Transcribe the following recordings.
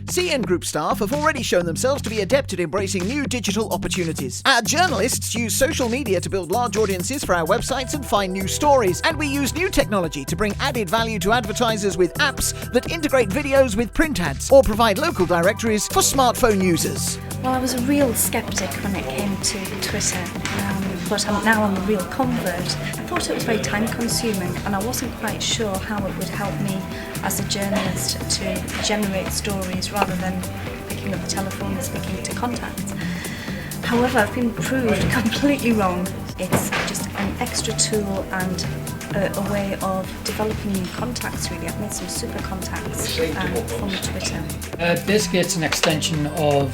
CN Group staff have already shown themselves to be adept at embracing new digital opportunities. Our journalists use social media to build large audiences for our websites and find new stories. And we use new technology to bring added value to advertisers with apps that integrate videos with print ads or provide local directories for smartphone users. Well, I was a real sceptic when it came to Twitter, but now I'm a real convert. I thought it was very time consuming and I wasn't quite sure how it would help me as a journalist to generate stories rather than picking up the telephone and speaking to contacts. However, I've been proved completely wrong. It's just an extra tool and a way of developing new contacts, really. I've made some super contacts from Twitter. Basically, it's an extension of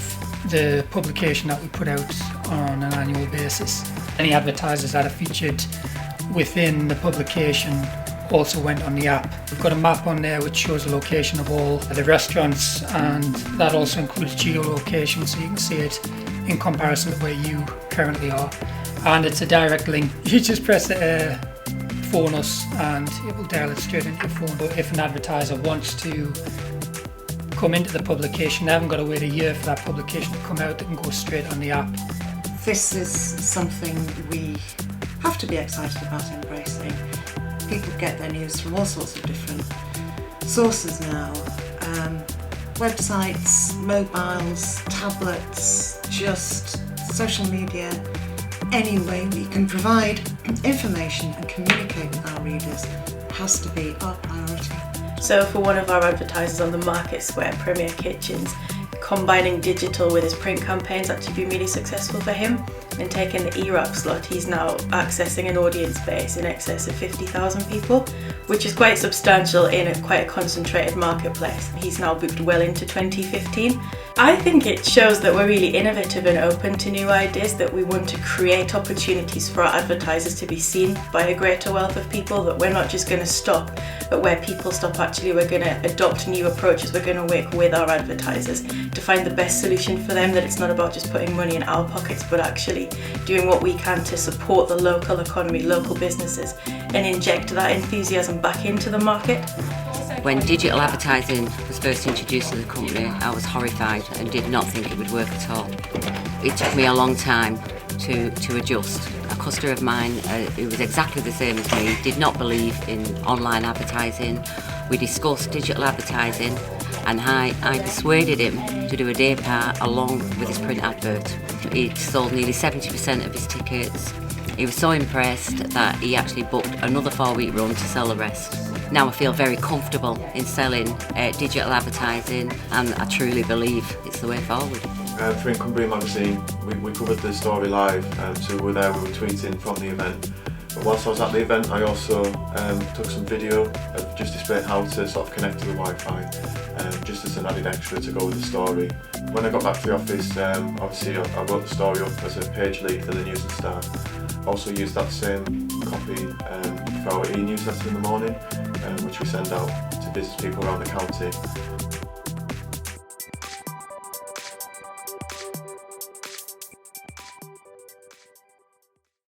the publication that we put out on an annual basis. Any advertisers that are featured within the publication also went on the app. We've got a map on there which shows the location of all the restaurants, and that also includes geolocation, so you can see it in comparison to where you currently are. And it's a direct link. You just press phone us and it will dial it straight into your phone. But if an advertiser wants to come into the publication, they haven't got to wait a year for that publication to come out, they can go straight on the app. This is something we have to be excited about embracing. People get their news from all sorts of different sources now. Websites, mobiles, tablets, just social media. Any way we can provide information and communicate with our readers has to be our priority. So for one of our advertisers on the Market Square, Premier Kitchens, combining digital with his print campaigns actually been really successful for him. And taking the E-Rap slot, he's now accessing an audience base in excess of 50,000 people, which is quite substantial in quite a concentrated marketplace. He's now booked well into 2015. I think it shows that we're really innovative and open to new ideas, that we want to create opportunities for our advertisers to be seen by a greater wealth of people, that we're not just going to stop at where people stop. Actually, we're going to adopt new approaches. We're going to work with our advertisers to find the best solution for them, that it's not about just putting money in our pockets, but actually doing what we can to support the local economy, local businesses, and inject that enthusiasm back into the market. When digital advertising was first introduced to the company, I was horrified and did not think it would work at all. It took me a long time to adjust. A customer of mine who was exactly the same as me did not believe in online advertising. We discussed digital advertising and I persuaded him to do a day part along with his print advert. He sold nearly 70% of his tickets. He was so impressed that he actually booked another 4-week run to sell the rest. Now I feel very comfortable in selling digital advertising, and I truly believe it's the way forward. For Cumbria magazine, we covered the story live, so we were there, we were tweeting from the event. But whilst I was at the event, I also took some video of just displaying how to sort of connect to the Wi-Fi, just as an added extra to go with the story. When I got back to the office, obviously I wrote the story up as a page lead for the News and Star. Also used that same copy for our e-newsletter in the morning, which we send out to business people around the county.